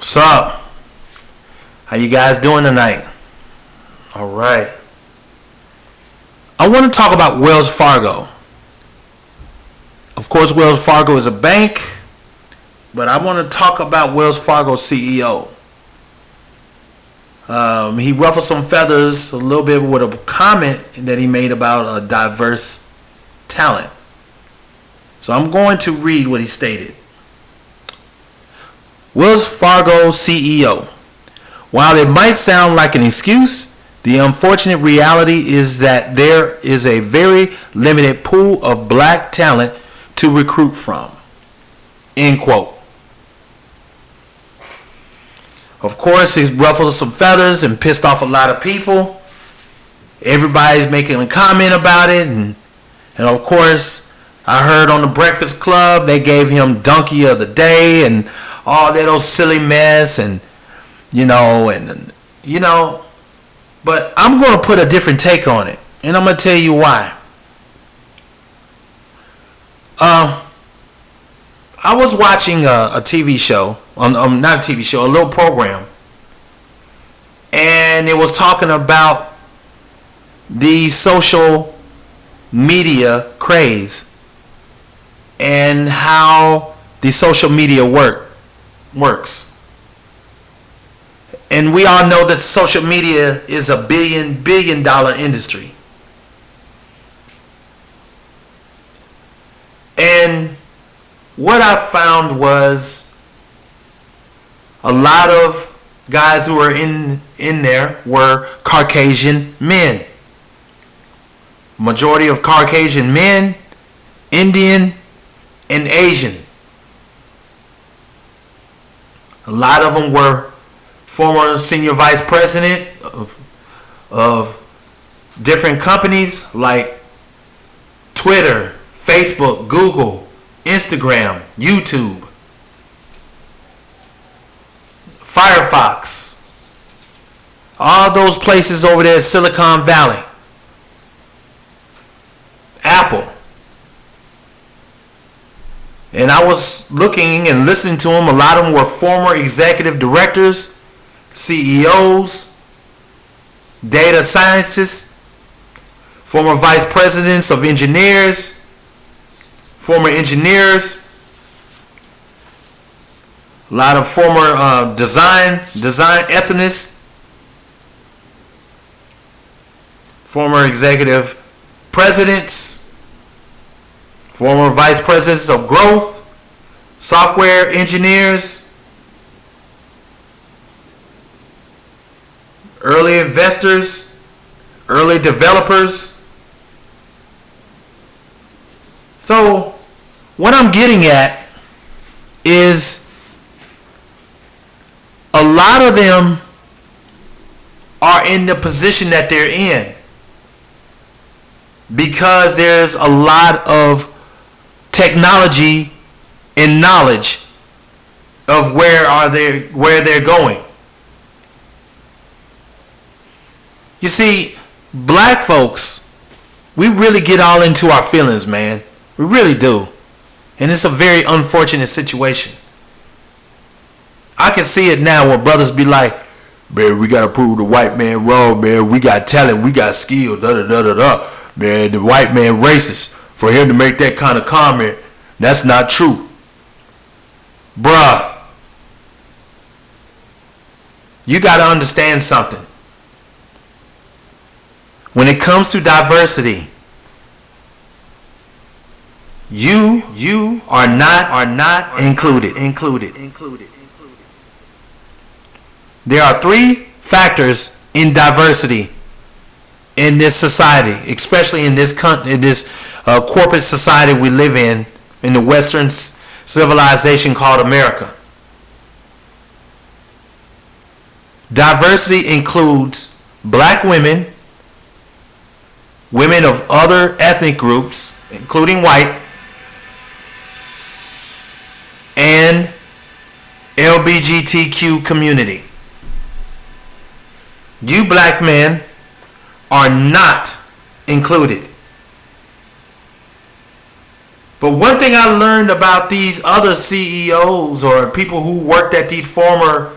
What's up? How you guys doing tonight? All right. I want to talk about Wells Fargo. Of course, Wells Fargo is a bank, but I want to talk about Wells Fargo CEO. He ruffled some feathers a little bit with a comment that he made about a diverse talent. So I'm going to read what he stated. Wells Fargo CEO. While it might sound like an excuse, the unfortunate reality is that there is a very limited pool of black talent to recruit from. End quote. Of course, he ruffled some feathers and pissed off a lot of people. Everybody's making a comment about it. And of course, I heard on the Breakfast Club, they gave him Donkey of the Day and all that old silly mess. And, but I'm going to put a different take on it. And I'm going to tell you why. I was watching a TV show, not a TV show, a little program, and it was talking about the social media craze and how the social media works. And we all know that social media is a billion dollar industry. And what I found was a lot of guys who were in there were Caucasian men. Majority of Caucasian men, Indian, and Asian. A lot of them were former senior vice president of different companies like Twitter, Facebook, Google, Instagram, YouTube, Firefox, all those places over there in Silicon Valley, Apple. And I was looking and listening to them. A lot of them were former executive directors, CEOs, data scientists, former vice presidents of engineers, former engineers, a lot of former design ethnics, former executive presidents, former vice presidents of growth, software engineers, early investors, early developers. So what I'm getting at is a lot of them are in the position that they're in because there's a lot of technology and knowledge of where they're going. You see, black folks, we really get all into our feelings, man. We really do. And it's a very unfortunate situation. I can see it now where brothers be like, man, we got to prove the white man wrong, man. We got talent. We got skill. Da-da-da-da-da. Man, the white man racist. For him to make that kind of comment, that's not true. Bruh. You got to understand something. When it comes to diversity, you are not included. There are three factors in diversity in this society, especially in this corporate society we live in the Western civilization called America. Diversity includes black women, women of other ethnic groups, including white, and LGBTQ community. You black men are not included. But one thing I learned about these other CEOs or people who worked at these former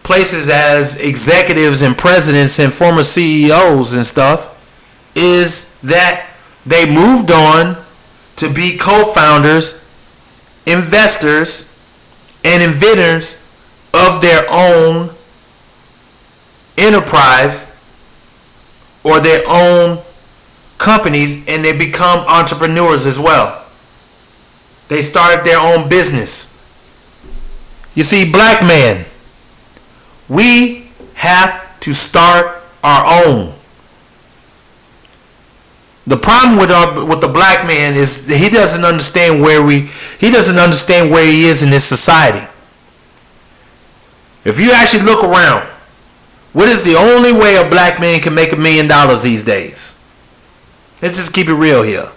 places as executives and presidents and former CEOs and stuff is that they moved on to be co-founders, investors, and inventors of their own enterprise or their own companies, and they become entrepreneurs as well. They started their own business. You see, black man, we have to start our own. The problem with the black man is that he doesn't understand where he is in this society. If you actually look around, what is the only way a black man can make $1 million these days? Let's just keep it real here.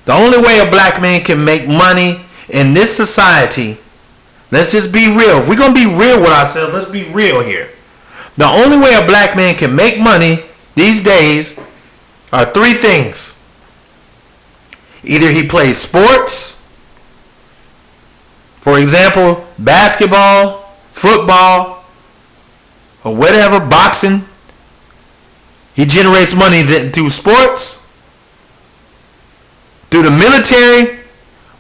The only way a black man can make money in this society, let's just be real. If we're going to be real with ourselves, let's be real here. The only way a black man can make money these days are 3 things. Either he plays sports, for example, basketball, football, or whatever, boxing. He generates money through sports, through the military,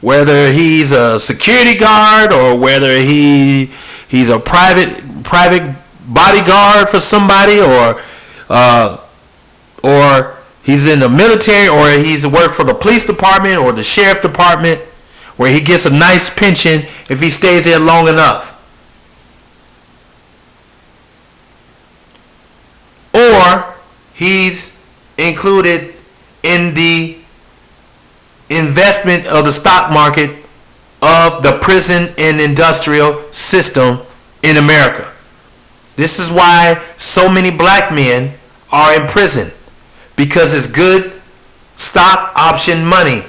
whether he's a security guard or whether he's a private bodyguard for somebody, or he's in the military, or he's worked for the police department or the sheriff department, where he gets a nice pension if he stays there long enough. Or he's included in the investment of the stock market of the prison and industrial system in America. This is why so many black men are in prison, because it's good stock option money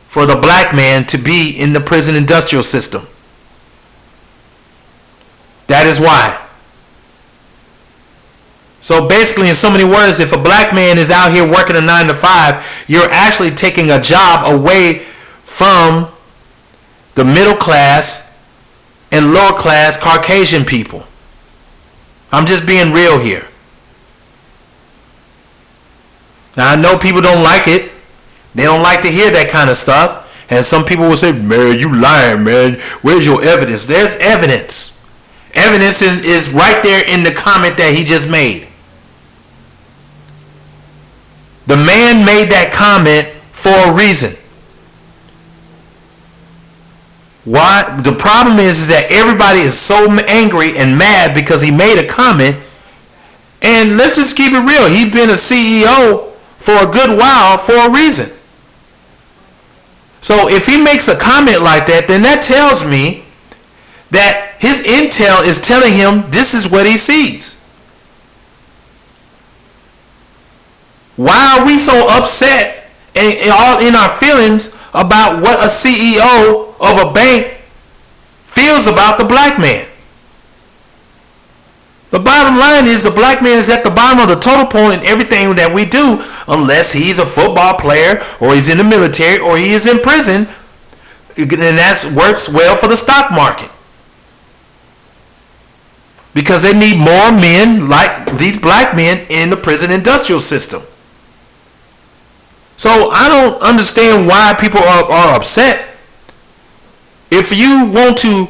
for the black man to be in the prison industrial system. That is why. So basically, in so many words, if a black man is out here working a 9 to 5, you're actually taking a job away from the middle class and lower class Caucasian people. I'm just being real here. Now, I know people don't like it. They don't like to hear that kind of stuff. And some people will say, man, you lying, man. Where's your evidence? There's evidence. Evidence is right there in the comment that he just made. The man made that comment for a reason. Why? The problem is that everybody is so angry and mad because he made a comment. And let's just keep it real. He's been a CEO for a good while for a reason. So if he makes a comment like that, then that tells me that his intel is telling him this is what he sees. Why are we so upset and all in our feelings about what a CEO of a bank feels about the black man? The bottom line is the black man is at the bottom of the total pole in everything that we do, unless he's a football player or he's in the military or he is in prison, and that works well for the stock market. Because they need more men like these black men in the prison industrial system. So I don't understand why people are upset. If you want to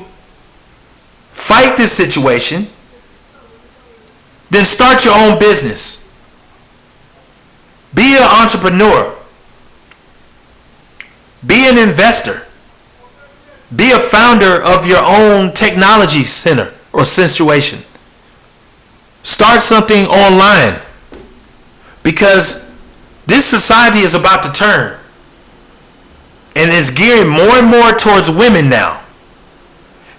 fight this situation, then start your own business. Be an entrepreneur. Be an investor. Be a founder of your own technology center or situation. Start something online, because this society is about to turn, and it's gearing more and more towards women now.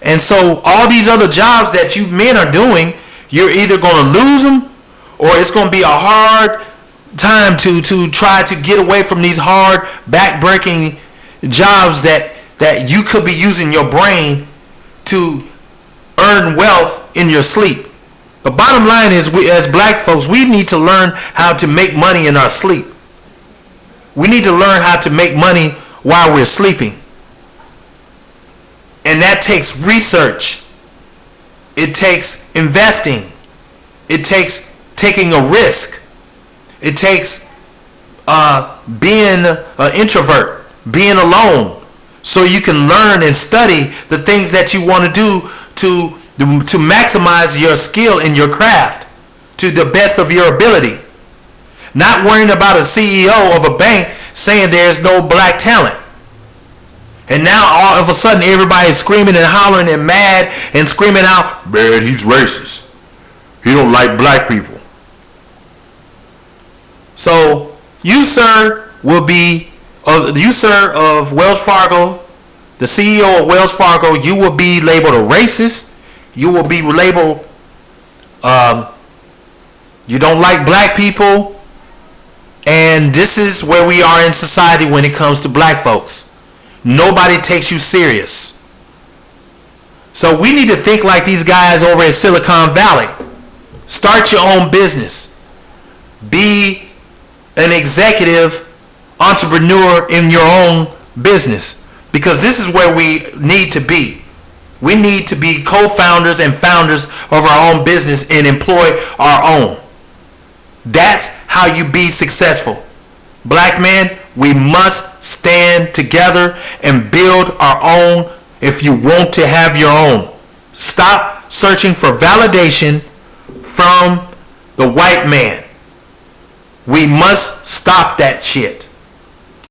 And so all these other jobs that you men are doing, you're either going to lose them, or it's going to be a hard time to try to get away from these hard, back-breaking jobs that you could be using your brain to earn wealth in your sleep. The bottom line is, we as black folks, we need to learn how to make money in our sleep. We need to learn how to make money while we're sleeping. And that takes research. It takes investing. It takes taking a risk. It takes being an introvert, being alone, so you can learn and study the things that you want to do to maximize your skill in your craft to the best of your ability. Not worrying about a CEO of a bank saying there's no black talent. And now all of a sudden everybody's screaming and hollering and mad and screaming out, man, he's racist. He don't like black people. So you, sir, of Wells Fargo, the CEO of Wells Fargo, you will be labeled a racist. You will be labeled, you don't like black people. And this is where we are in society when it comes to black folks. Nobody takes you serious. So we need to think like these guys over at Silicon Valley. Start your own business. Be an executive entrepreneur in your own business, because this is where we need to be. We need to be co-founders and founders of our own business and employ our own. That's how you be successful. Black man, we must stand together and build our own if you want to have your own. Stop searching for validation from the white man. We must stop that shit.